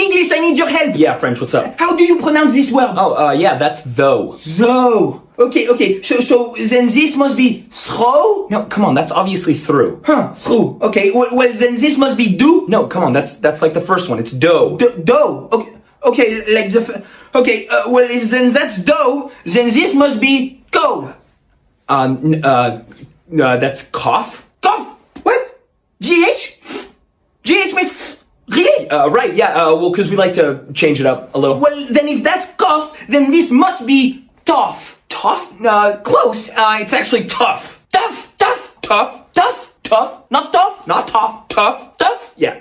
English, I need your help. Yeah, French, what's up? How do you pronounce this word? Oh, yeah, that's though. Though. Okay. So then this must be throw? No, come on, that's obviously through. Huh, through. Okay, well then this must be do? No, come on, that's like the first one. It's dough. Dough. Okay, like well if then that's dough, then this must be go. That's cough. Cough. What? GH? GH makes really? Right, yeah, well, because we like to change it up a little. Well, then if that's cough, then this must be tough. Tough? Close. It's actually tough. Tough. Tough. Tough. Tough. Not tough. Not tough. Tough. Tough. Yeah.